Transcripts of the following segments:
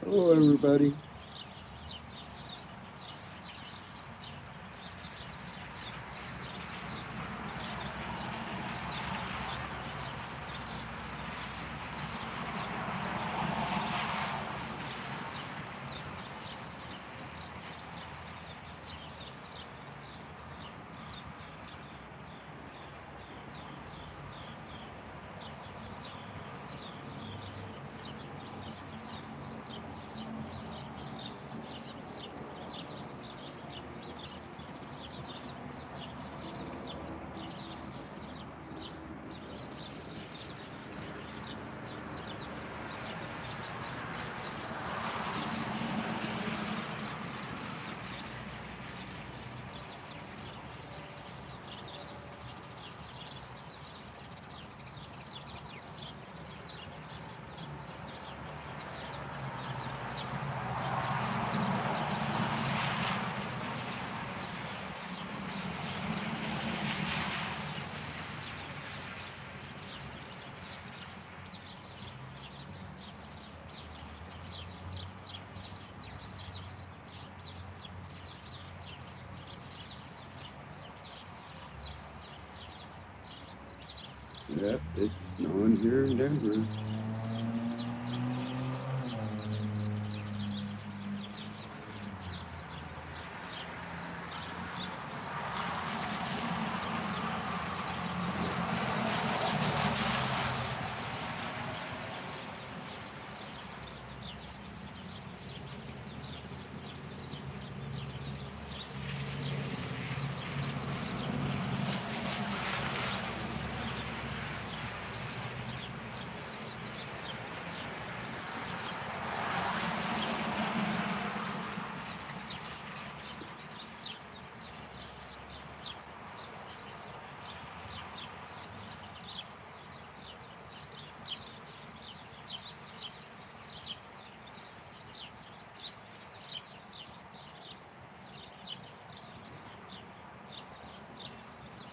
Hello, everybody. Yep, it's snowing here in Denver.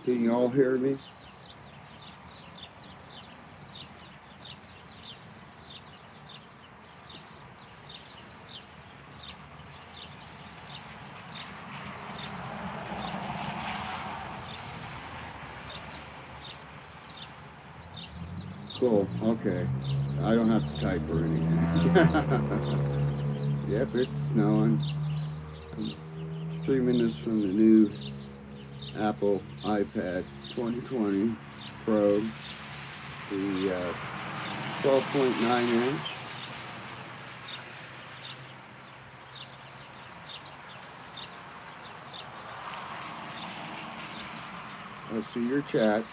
Can you all hear me? Cool, okay. I don't have to type or anything. Yep, it's snowing. I'm streaming this from the new Apple iPad 2020 Pro, the 12.9 inch. I'll see your chats.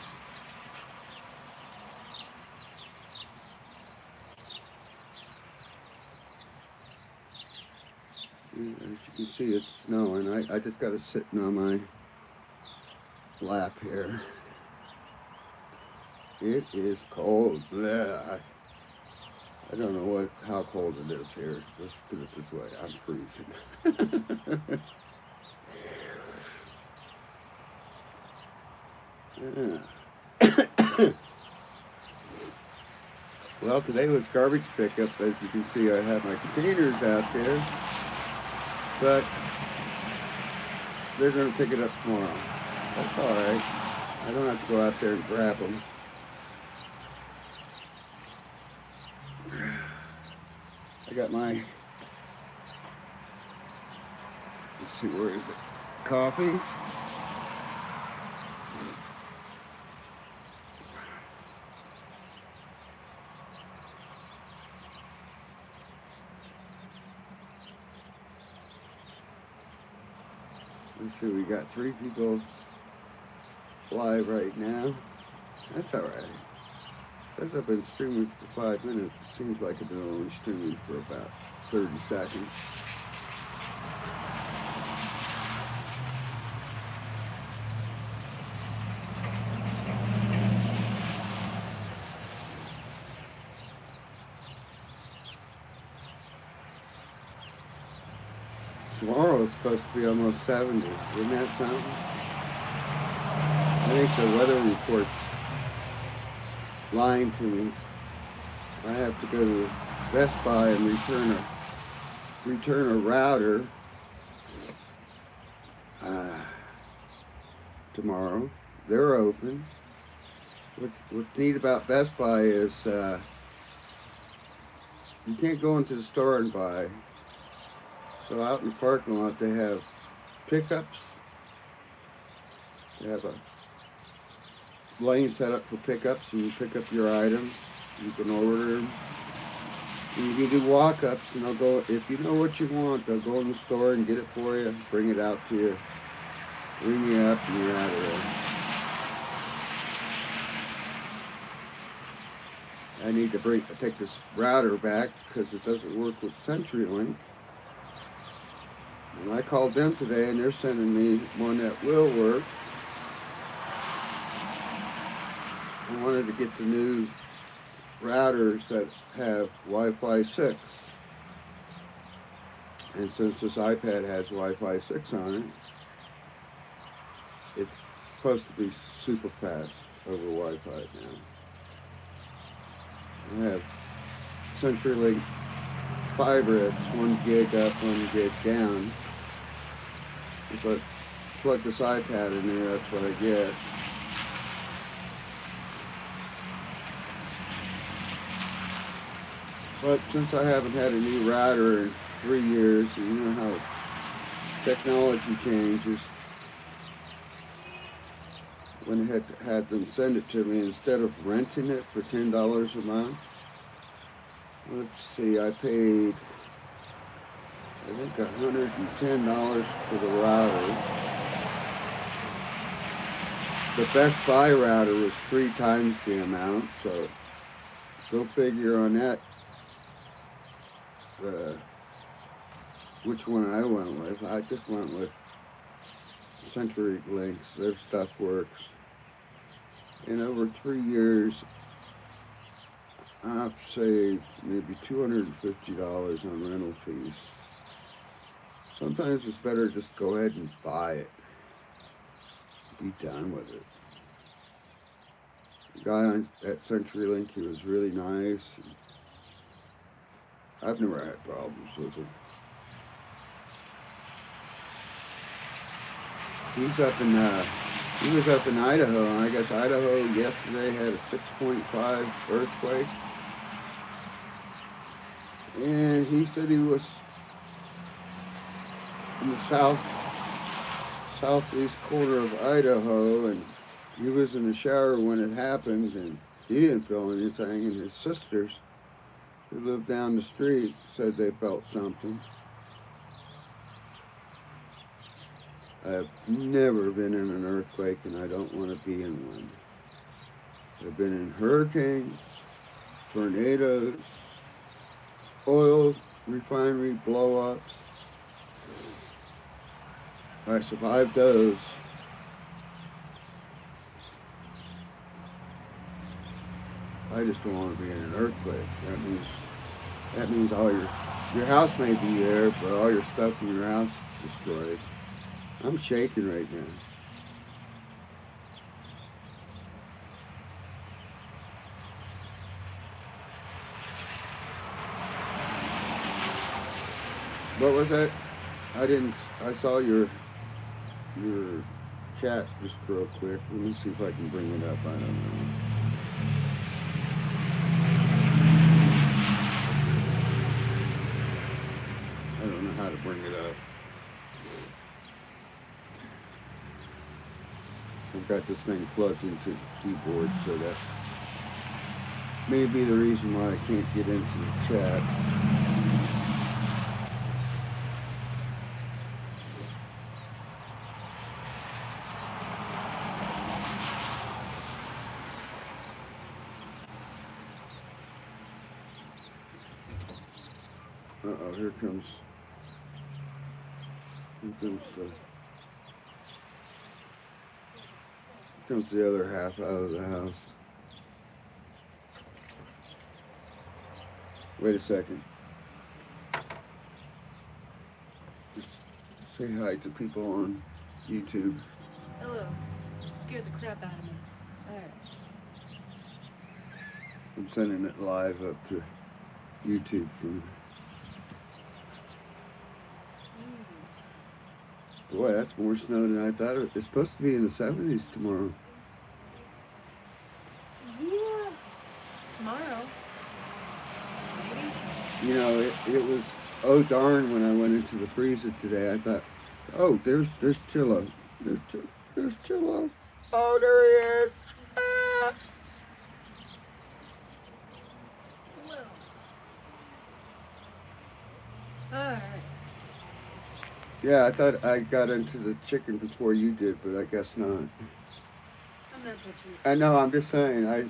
As you can see, it's snowing. I just got it sitting on my lap here. It is cold. Bleh. I don't know how cold it is here. Let's put it this way. I'm freezing. Yeah. Well, today was garbage pickup. As you can see, I have my containers out there, but they're going to pick it up tomorrow. That's all right. I don't have to go out there and grab them. I got my, let's see, where is it? Coffee. Let's see, we got 3 people live right now. That's all right. It says I've been streaming for 5 minutes. It seems like I've been only streaming for about 30 seconds. Tomorrow it's supposed to be almost 70. Isn't that something? I think the weather report's lying to me. I have to go to Best Buy and return return a router tomorrow. They're open. What's neat about Best Buy is you can't go into the store and buy. So out in the parking lot they have pickups. They have a lane set up for pickups, and you pick up your items. You can order them. And you can do walk-ups, and they'll go, if you know what you want, they'll go in the store and get it for you, bring it out to you, ring you up, and you're out of there. I need to take this router back because it doesn't work with CenturyLink. And I called them today, and they're sending me one that will work. I wanted to get the new routers that have Wi-Fi 6. And since this iPad has Wi-Fi 6 on it, it's supposed to be super fast over Wi-Fi now. I have CenturyLink fiber that's 1 gig up, 1 gig down. If I plug this iPad in there, that's what I get. But since I haven't had a new router in 3 years, and you know how technology changes, when I had them send it to me, instead of renting it for $10 a month, let's see, I paid, I think $110 for the router. The Best Buy router was 3 times the amount, so go figure on that. Which one I went with. I just went with CenturyLink's. Their stuff works. In over 3 years, I'd say maybe $250 on rental fees. Sometimes it's better just go ahead and buy it. Be done with it. The guy at CenturyLink, he was really nice. I've never had problems with it. He was up in Idaho, and I guess Idaho yesterday had a 6.5 earthquake. And he said he was in the southeast corner of Idaho, and he was in the shower when it happened, and he didn't feel anything, and his sisters, who lived down the street, said they felt something. I've never been in an earthquake, and I don't want to be in one. I've been in hurricanes, tornadoes, oil refinery blow-ups. I survived those. I just don't want to be in an earthquake. That means all your house may be there, but all your stuff in your house is destroyed. I'm shaking right now. What was that? I saw your chat just real quick. Let me see if I can bring it up. I don't know. I don't know how to bring it up. I've got this thing plugged into the keyboard, so that may be the reason why I can't get into the chat. Uh-oh, here comes the other half out of the house. Wait a second. Just say hi to people on YouTube. Hello. Scared the crap out of me. Alright. I'm sending it live up to YouTube from Boy, that's more snow than I thought. It's supposed to be in the 70s tomorrow. Yeah. Tomorrow. Maybe. You know, it was, oh darn, when I went into the freezer today, I thought, oh, there's Chillo. There's Chillo. Oh, there he is. Ah! Well. Alright. Yeah, I thought I got into the chicken before you did, but I guess not. I'm not touching it. I know, I'm just saying, oh,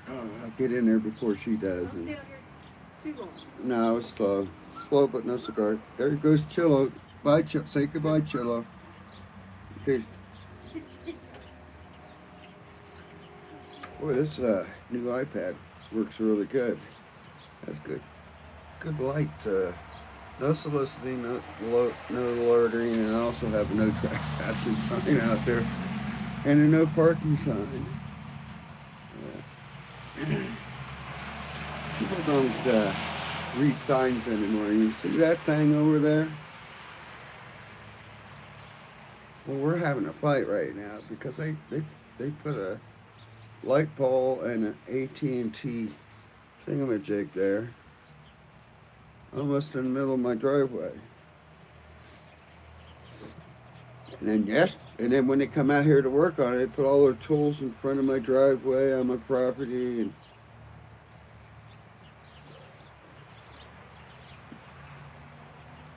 I'll get in there before she does. Don't stay out here too long. No, it's slow. Slow but no cigar. There goes Chillo. Bye, say goodbye, Chillo. Okay. Boy, this new iPad works really good. That's good. Good light. No soliciting, no loitering, and I also have no trespassing sign out there, and a no parking sign. People don't read signs anymore. You see that thing over there? Well, we're having a fight right now because they put a light pole and an AT&T thingamajig there, almost in the middle of my driveway. And then when they come out here to work on it, they put all their tools in front of my driveway on my property, and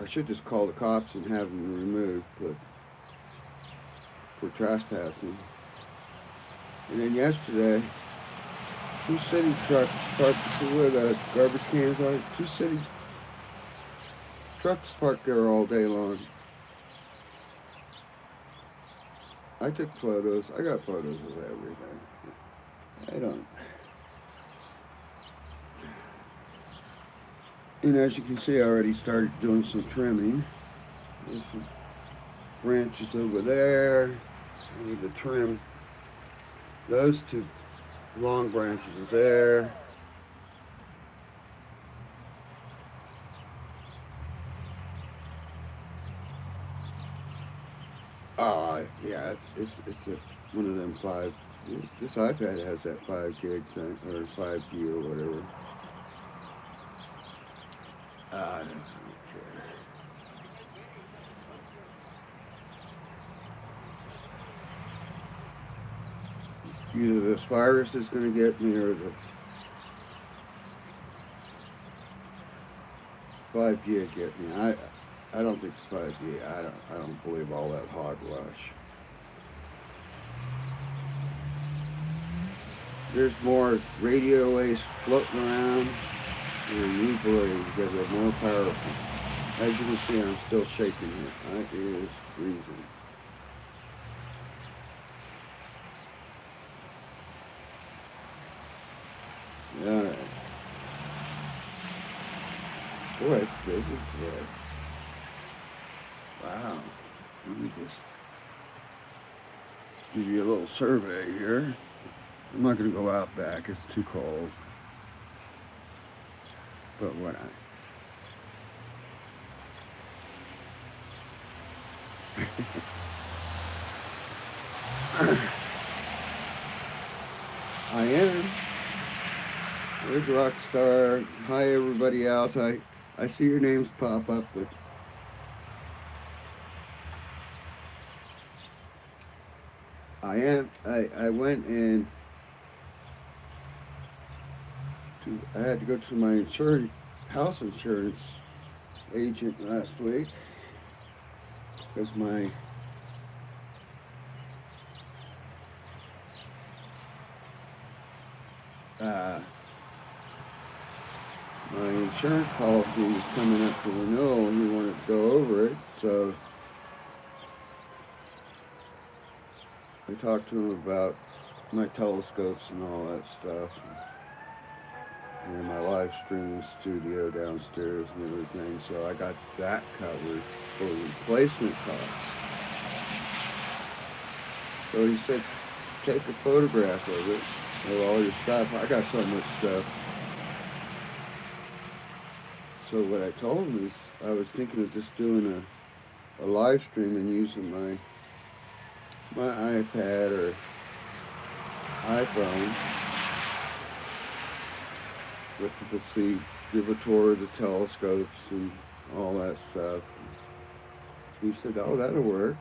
I should just call the cops and have them removed, but for trespassing. And then yesterday, two city trucks parked with garbage cans on it. Two city trucks parked there all day long. I took photos. I got photos of everything. I don't. And as you can see, I already started doing some trimming. There's some branches over there. I need to trim those two long branches there. Yeah, it's one of them five. This iPad has that 5 gig thing, or 5G or whatever. I don't care. Either this virus is going to get me, or the 5G will get me. I don't think the 5G. I don't believe all that hogwash. There's more radio waves floating around than you believe because they're more powerful. As you can see, I'm still shaking it. It is freezing. Alright. Boy, it's busy today. Wow. Let me just give you a little survey here. I'm not going to go out back. It's too cold. But what I am. There's Rockstar. Hi, everybody else. I see your names pop up, but I went and I had to go to my house insurance agent last week because my insurance policy was coming up for renewal, and we wanted to go over it, so I talked to him about my telescopes and all that stuff, and my live streaming studio downstairs and everything, so I got that covered for replacement costs. So he said, take a photograph of it, of all your stuff. I got so much stuff. So what I told him is I was thinking of just doing a live stream and using my iPad or iPhone. Let people see, give a tour of the telescopes and all that stuff. He said, "Oh, that'll work."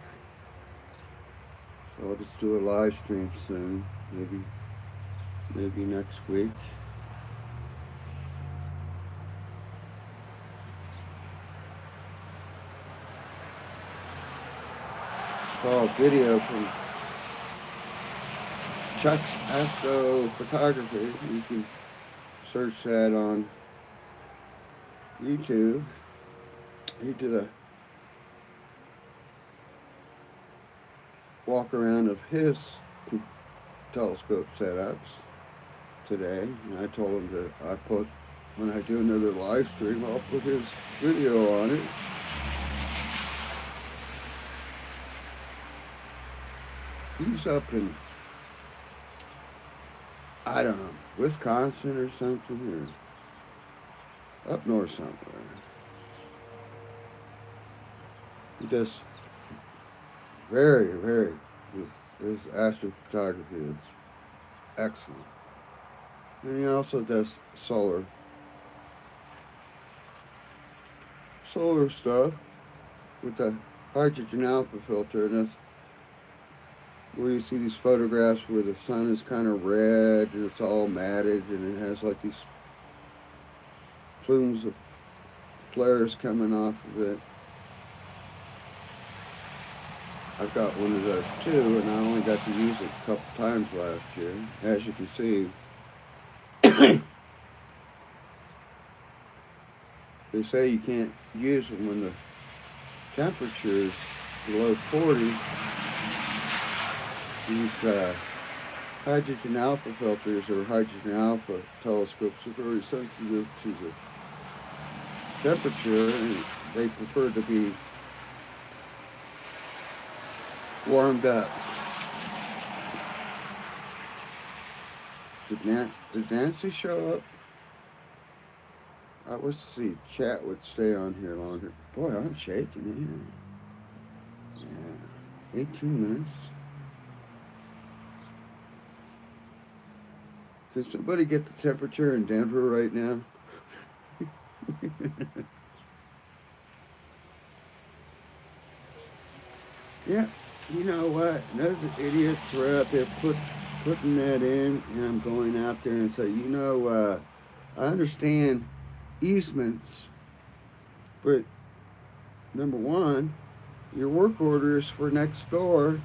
So I'll just do a live stream soon, maybe next week. Saw a video from Chuck's Astrophotography. You can search that on YouTube. He did a walk around of his telescope setups today, and I told him that when I do another live stream, I'll put his video on it. He's up in, I don't know, Wisconsin or something, or up north somewhere. He does very, his astrophotography is excellent. And he also does solar stuff with the hydrogen alpha filter, and that's where you see these photographs where the sun is kind of red and it's all matted and it has like these plumes of flares coming off of it. I've got one of those too, and I only got to use it a couple times last year. As you can see, they say you can't use them when the temperature is below 40. These hydrogen alpha filters or hydrogen alpha telescopes are very sensitive to the temperature, and they prefer to be warmed up. Did Nancy show up? I wish the chat would stay on here longer. Boy, I'm shaking, yeah. 18 minutes. Can somebody get the temperature in Denver right now? Yeah, you know what? Those idiots were out there putting that in, and I'm going out there and say, I understand easements, but number one, your work order is for next door.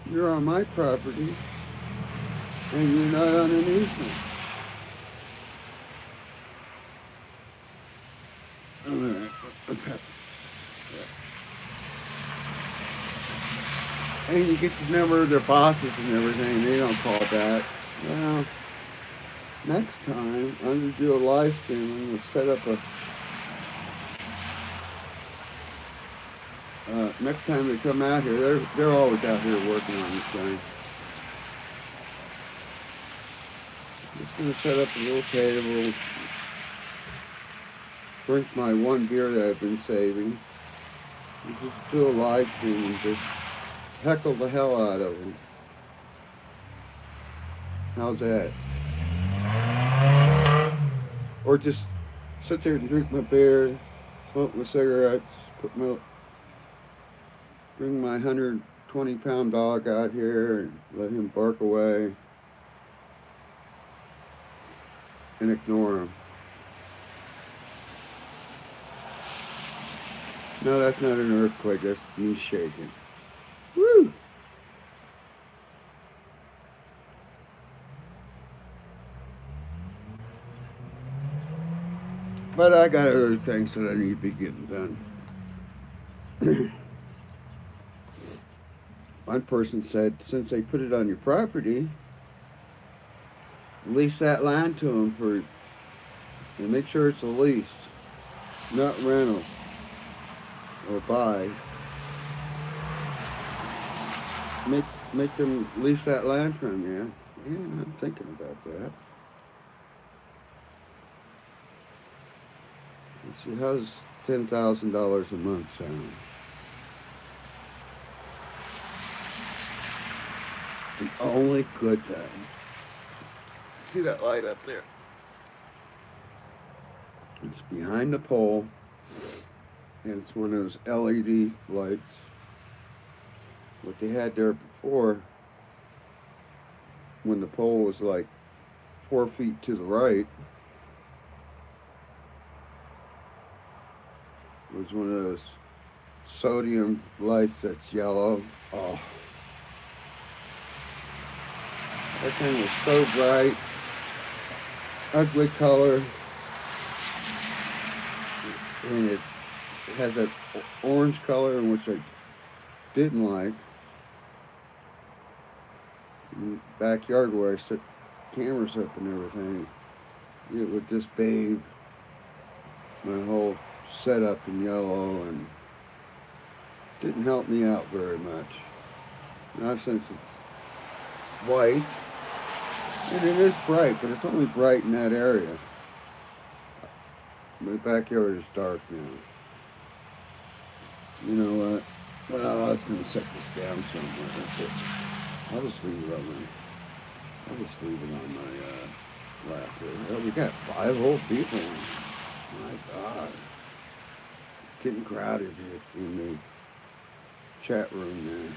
You're on my property, and you're not on an easement. All right, let's have. And you get the number of their bosses and everything, they don't call back. Well, next time, I'm going to do a live stream. I'm going to set up next time they come out here, they're always out here working on this thing. I'm just going to set up a little table, drink my one beer that I've been saving, and just do a live stream and just heckle the hell out of them. How's that? Or just sit there and drink my beer, smoke my cigarettes, bring my 120-pound dog out here and let him bark away and ignore him. No, that's not an earthquake, that's me shaking. Woo! But I got other things that I need to be getting done. One person said, since they put it on your property, lease that land to them and make sure it's a lease, not rental or buy. Make them lease that land from you. Yeah, I'm thinking about that. Let's see, how's $10,000 a month sound? the only good thing. See that light up there? It's behind the pole, and it's one of those LED lights. What they had there before, when the pole was like 4 feet to the right, was one of those sodium lights that's yellow. Oh, that thing was so bright, ugly color, and it had that orange color, which I didn't like. In the backyard where I set cameras up and everything, it would just bathe my whole setup in yellow and didn't help me out very much. Not since it's white, and it is bright, but it's only bright in that area. My backyard is dark now. You know what? Well, I was going to set this down somewhere, but I'll just leave it on my lap here. Well, we got 5 whole people. My God. It's getting crowded here in the chat room there.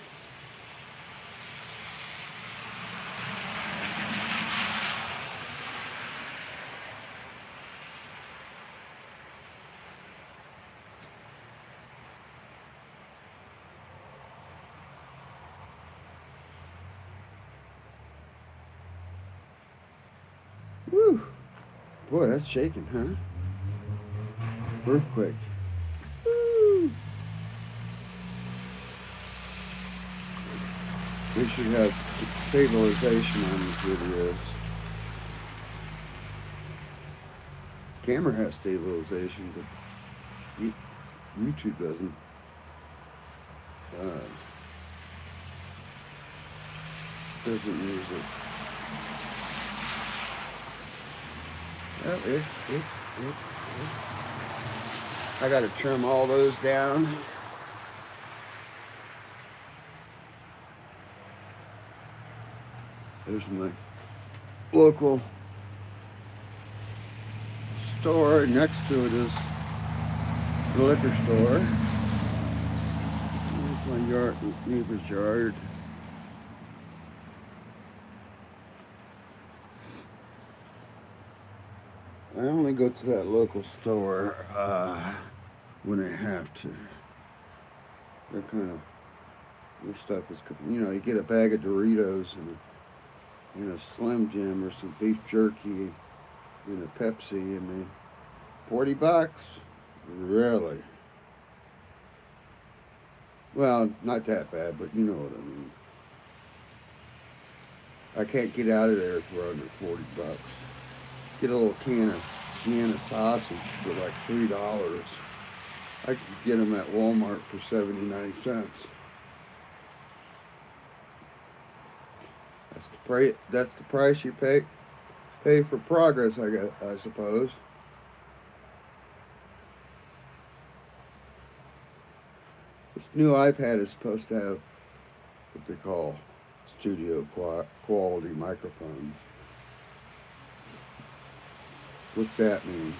Woo! Boy, that's shaking, huh? Earthquake. Woo! We should have stabilization on these videos. Camera has stabilization, but YouTube doesn't. Doesn't use it. Well, I gotta trim all those down. There's my local store. Next to it is the liquor store. There's my neighbor's yard. I only go to that local store when I have to. They're kind of, their stuff is, you know, you get a bag of Doritos and a Slim Jim or some beef jerky and a Pepsi and $40? Really? Well, not that bad, but you know what I mean. I can't get out of there for under $40. Get a little can of sausage for like $3. I could get them at Walmart for 79 cents. That's the price you pay for progress, I suppose. This new iPad is supposed to have what they call studio quality microphones. What's that mean?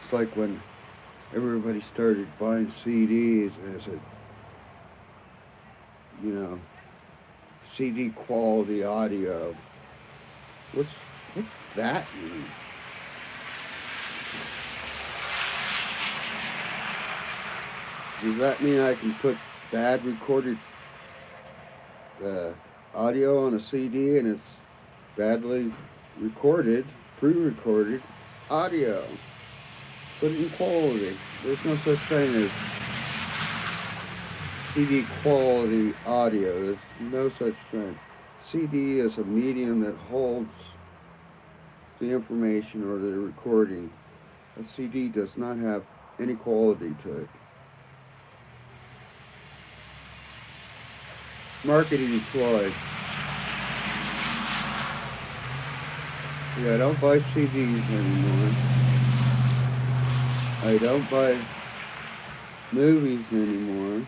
It's like when everybody started buying CDs and I said, you know, CD quality audio. What's that mean? Does that mean I can put bad recorded audio on a CD and it's badly recorded, pre-recorded audio? Put it in quality. There's no such thing as CD quality audio. There's no such thing. CD is a medium that holds the information or the recording. A CD does not have any quality to it. Marketing ploy. Yeah, don't buy CDs anymore. I don't buy movies anymore.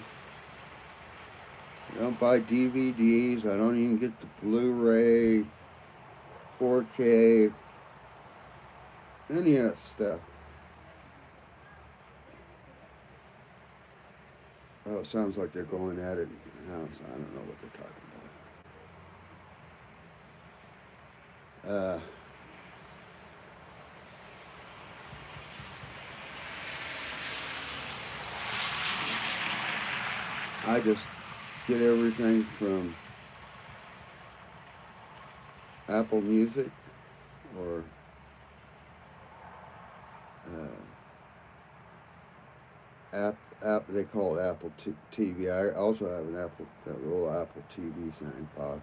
I don't buy DVDs. I don't even get the Blu-ray, 4K, any of that stuff. Oh, it sounds like they're going at it in the house. I don't know what they're talking about. I just get everything from Apple Music or app. They call it Apple TV. I also have an Apple, that little Apple TV thing box,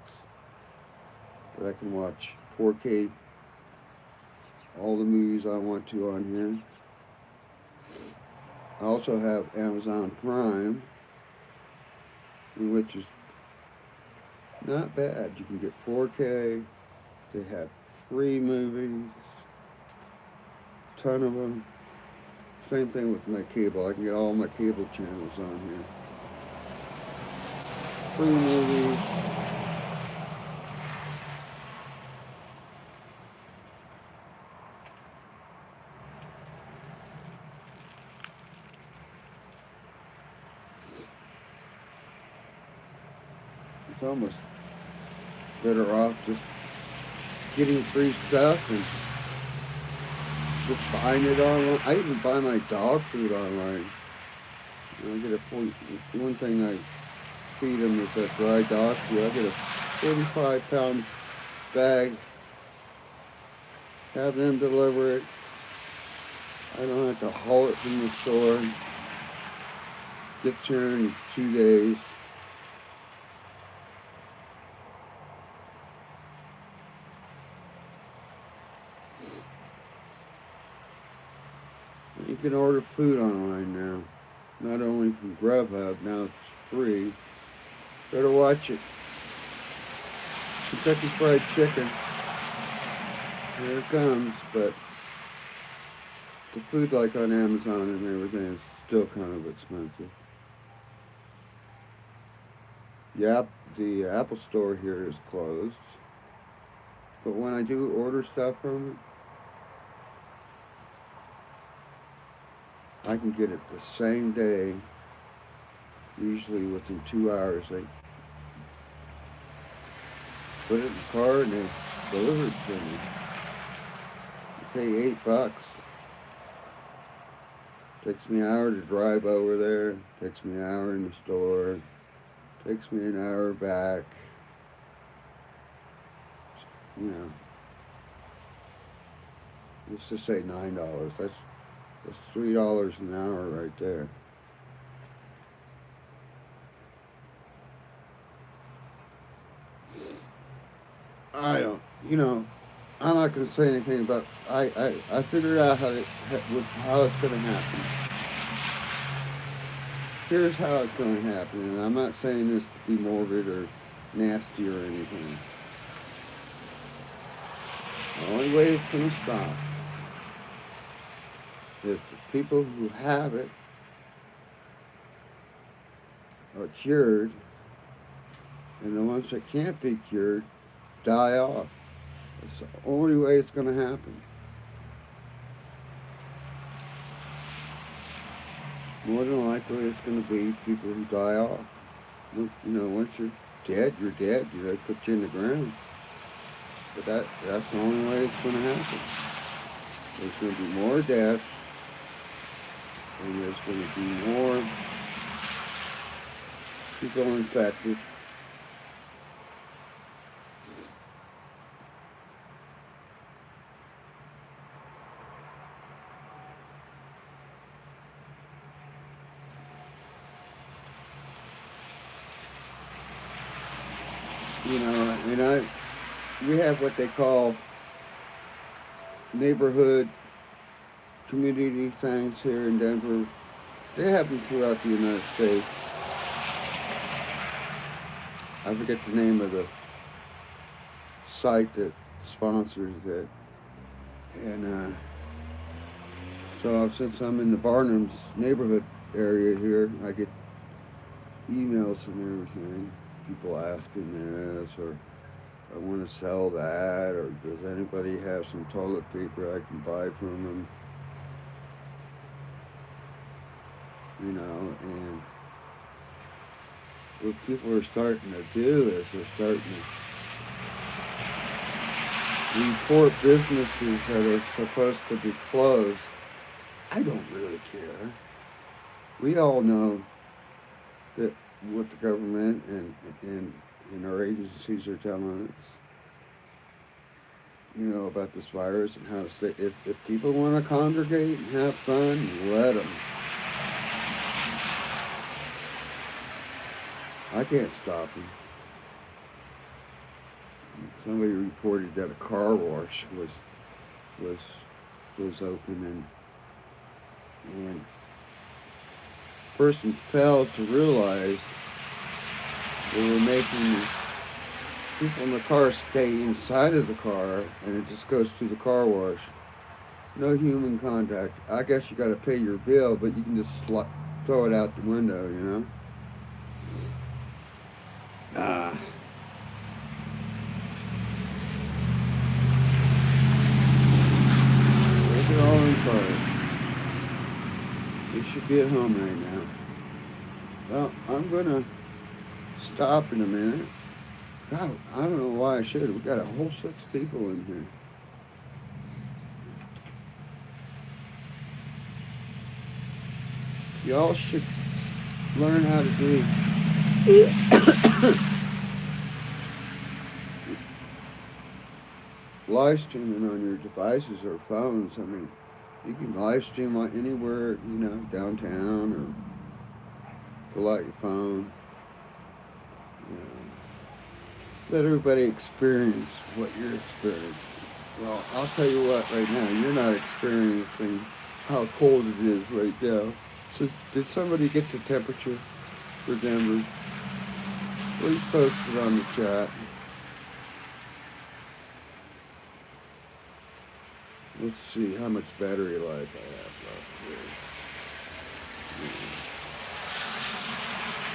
but I can watch 4K all the movies I want to on here. I also have Amazon Prime, which is not bad. You can get 4K. They have free movies, ton of them. Same thing with my cable. I can get all my cable channels on here. Free movies. It's almost better off just getting free stuff and just buying it online. I even buy my dog food online. I get one thing I feed them is that dry dog food. I get a 45-pound bag, have them deliver it. I don't have to haul it from the store. Gets here in 2 days. You can order food online now. Not only from Grubhub, now it's free. Better watch it. Kentucky Fried Chicken. Here it comes, but the food like on Amazon and everything is still kind of expensive. The Apple store here is closed. But when I do order stuff from it, I can get it the same day, usually within 2 hours. They put it in the car and they deliver it to me. I pay $8. Takes me an hour to drive over there. Takes me an hour in the store. Takes me an hour back. You know, let's just say $9. That's $3 an hour right there. I don't, I'm not going to say anything about. I figured out how it's going to happen. Here's how it's going to happen, and I'm not saying this to be morbid or nasty or anything. The only way it's going to stop is the people who have it are cured, and the ones that can't be cured die off. It's the only way it's going to happen. More than likely, it's going to be people who die off. Once you're dead, you're dead. They put you in the ground. But that's the only way it's going to happen. There's going to be more deaths, and there's going to be more people infected. We have what they call neighborhood community things here in Denver. They happen throughout the United States. I forget the name of the site that sponsors it. And So since I'm in the Barnum's neighborhood area here, I get emails and everything. People asking this, or I want to sell that, or does anybody have some toilet paper I can buy from them? You know, and what people are starting to do is they're starting to report businesses that are supposed to be closed. I don't really care. We all know that what the government and our agencies are telling us, you know, about this virus and how to stay. If people want to congregate and have fun, let them. I can't stop them. Somebody reported that a car wash was was open, and person failed to realize they were making people in the car stay inside of the car, and it just goes through the car wash. No human contact. I guess you got to pay your bill, but you can just throw it out the window, you know. Ah. They're all in cars. They should be at home right now. Well, I'm gonna stop in a minute. God, I don't know why I should. We got a whole 6 people in here. Y'all should learn how to do live streaming on your devices or phones. I mean, you can live stream anywhere, you know, downtown, or pull out your phone. You know, let everybody experience what you're experiencing. Well, I'll tell you what, right now, you're not experiencing how cold it is right now. So, did somebody get the temperature for Denver? Please post it on the chat. Let's see how much battery life I have left here.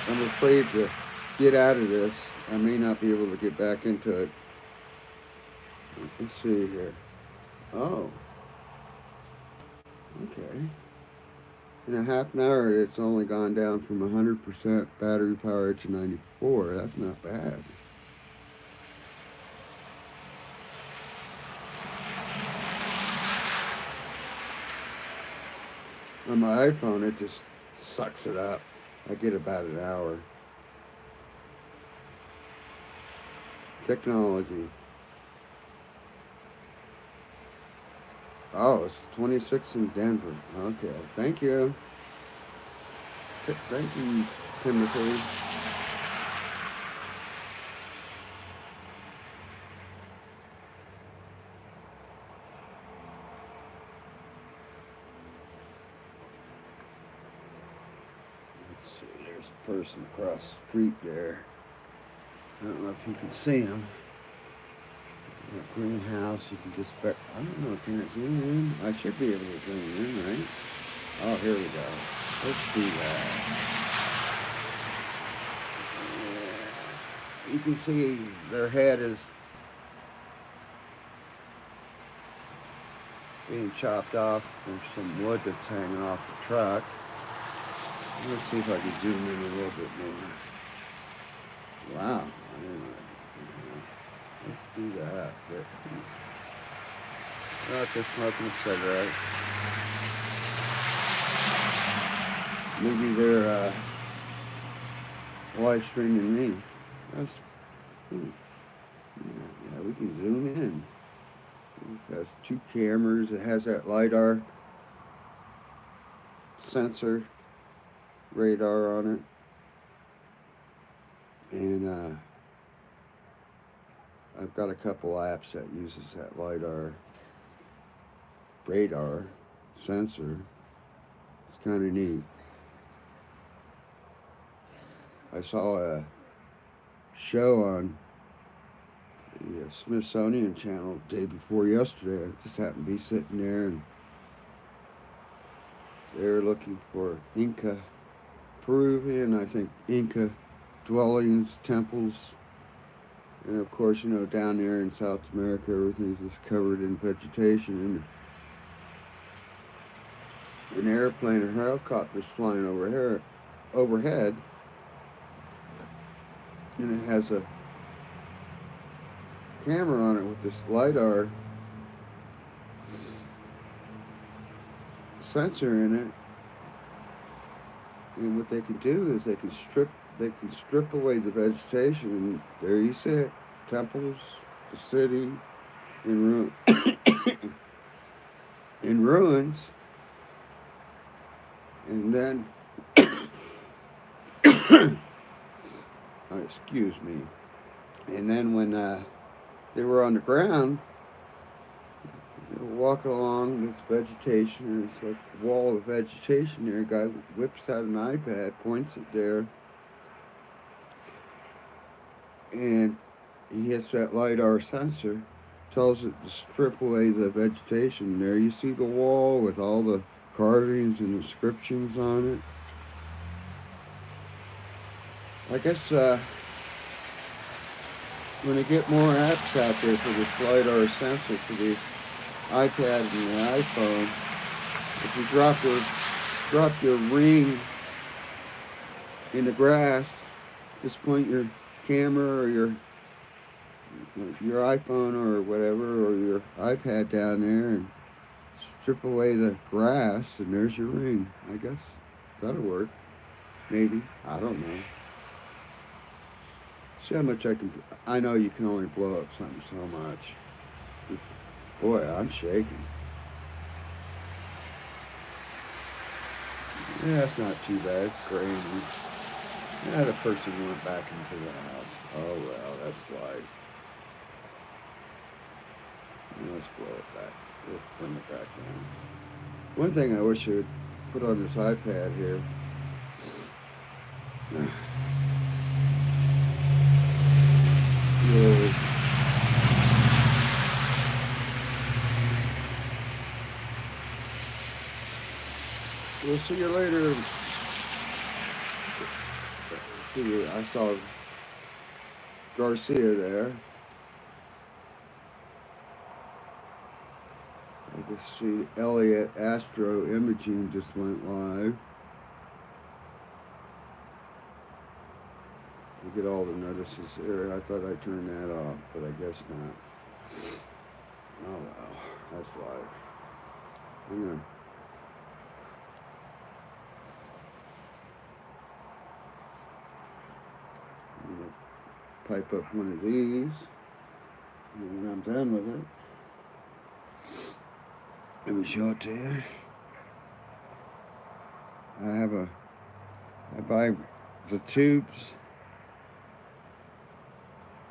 I'm afraid to get out of this. I may not be able to get back into it. Let's see here. Oh. Okay. In a half an hour, it's only gone down from 100% battery power to 94. That's not bad. On my iPhone, it just sucks it up. I get about an hour. Technology. Oh, it's 26 in Denver. Okay, thank you. Thank you, Timothy. Let's see, there's a person across the street there. I don't know if you can see him. That greenhouse, you can just I don't know, can it zoom in? I should be able to zoom in, right? Oh, here we go. Let's do that. Yeah. You can see their head is being chopped off. There's some wood that's hanging off the truck. Let's see if I can zoom in a little bit more. Wow. Let's do that. Look, they're smoking a cigarette. Maybe they're live streaming me. That's yeah, we can zoom in. It has 2 cameras. It has that LiDAR sensor radar on it. And I've got a couple apps that uses that LiDAR radar sensor. It's kind of neat. I saw a show on the Smithsonian channel the day before yesterday. I just happened to be sitting there, and They're looking for Inca, Peruvian, I think Inca dwellings, temples, and of course, down there in South America, everything's just covered in vegetation. And an airplane or helicopter's flying overhead, and it has a camera on it with this LiDAR sensor in it. And what they can do is they can strip away the vegetation, and there you see it, temples, the city in ruins, and then excuse me, and then when they were on the ground, walking along this vegetation, and it's like a wall of vegetation there. A guy whips out an iPad, points it there, and he hits that LiDAR sensor, tells it to strip away the vegetation. There you see the wall with all the carvings and inscriptions on it. I guess when they get more apps out there for this LiDAR sensor for the iPad and the iPhone, if you drop your ring in the grass, just point your camera or your iPhone or whatever, or your iPad down there and strip away the grass, and there's your ring. I guess that'll work. Maybe. I don't know. See how much I know you can only blow up something so much. Boy, I'm shaking. Yeah, that's not too bad. It's crazy. Yeah, the person went back into the house. Oh well, that's life. Let's blow it back. Let's bring it back down. One thing I wish I would put on this iPad here. We'll see you later. See, I saw Garcia there. I just see Elliott Astro Imaging just went live. You get all the notices there. I thought I turned that off, but I guess not. Oh well, that's live. I'm gonna pipe up one of these, and when I'm done with it, let me show it to you. I buy the tubes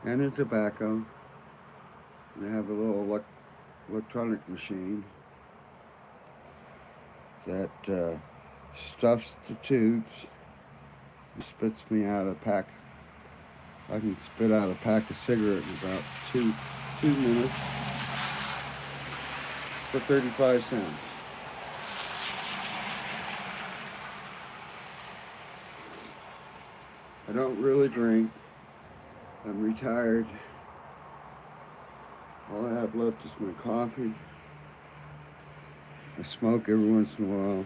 and the tobacco, and I have a little electronic machine that stuffs the tubes and spits me out a pack. I can spit out a pack of cigarettes in about two minutes for 35 cents. I don't really drink. I'm retired. All I have left is my coffee. I smoke every once in a while.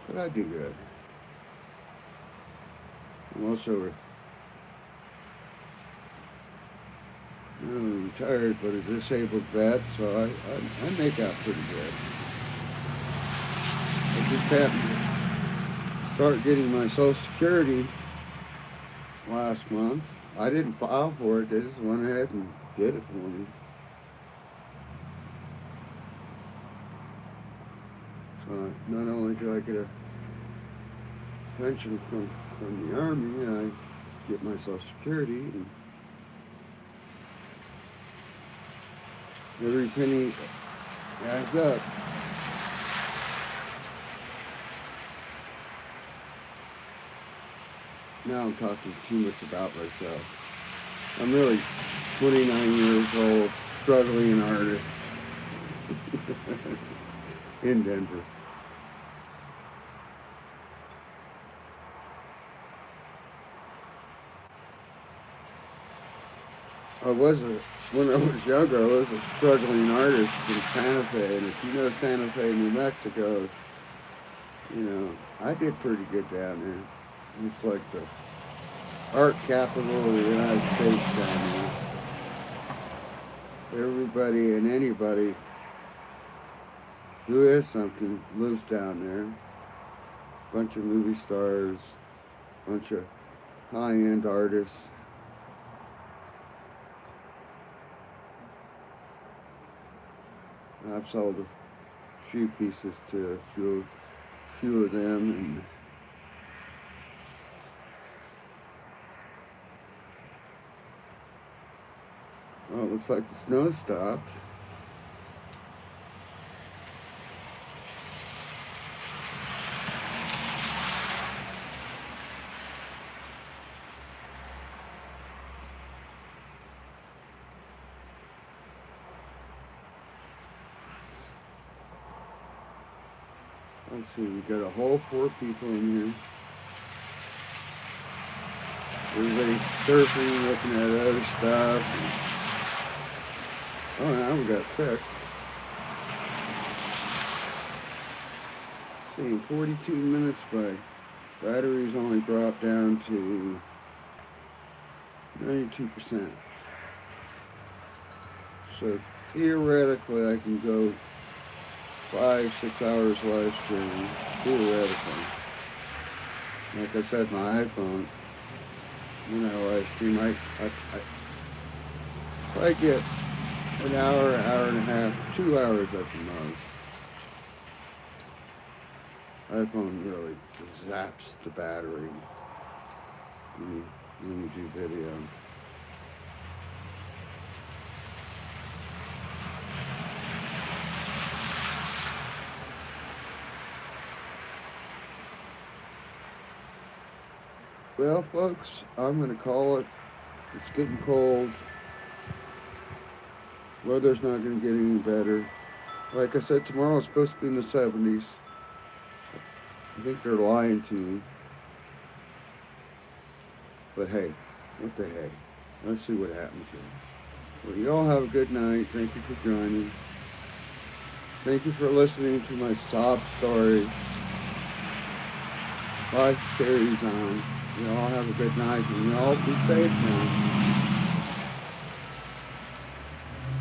But I do good. I'm also retired, but a disabled vet, so I make out pretty good. I just happened to start getting my Social Security last month. I didn't file for it. They just went ahead and did it for me. So not only do I get a pension from the Army, I get my Social Security, and every penny adds up. Now I'm talking too much about myself. I'm really 29 years old, struggling artist in Denver. When I was younger, I was a struggling artist in Santa Fe, and if you know Santa Fe, New Mexico, you know, I did pretty good down there. It's like the art capital of the United States down there. Everybody and anybody who is something lives down there. Bunch of movie stars, bunch of high-end artists. I've sold a few pieces to a few of them, and well, it looks like the snow stopped. Let's see, we got a whole 4 people in here. Everybody's surfing, looking at other stuff. Oh, now we got 6. See, 42 minutes by batteries only dropped down to 92%. So theoretically, I can go 5-6 hours live streaming. Theoretically. Like I said, my iPhone, when I live stream, I get an hour and a half, 2 hours at the most. iPhone really zaps the battery when you do video. Well, folks, I'm going to call it. It's getting cold. Weather's not going to get any better. Like I said, tomorrow it's supposed to be in the 70s. I think they're lying to me. But hey, what the heck? Let's see what happens here. Well, you all have a good night. Thank you for joining. Thank you for listening to my sob story. Life carries on. You all have a good night, and you all be safe now.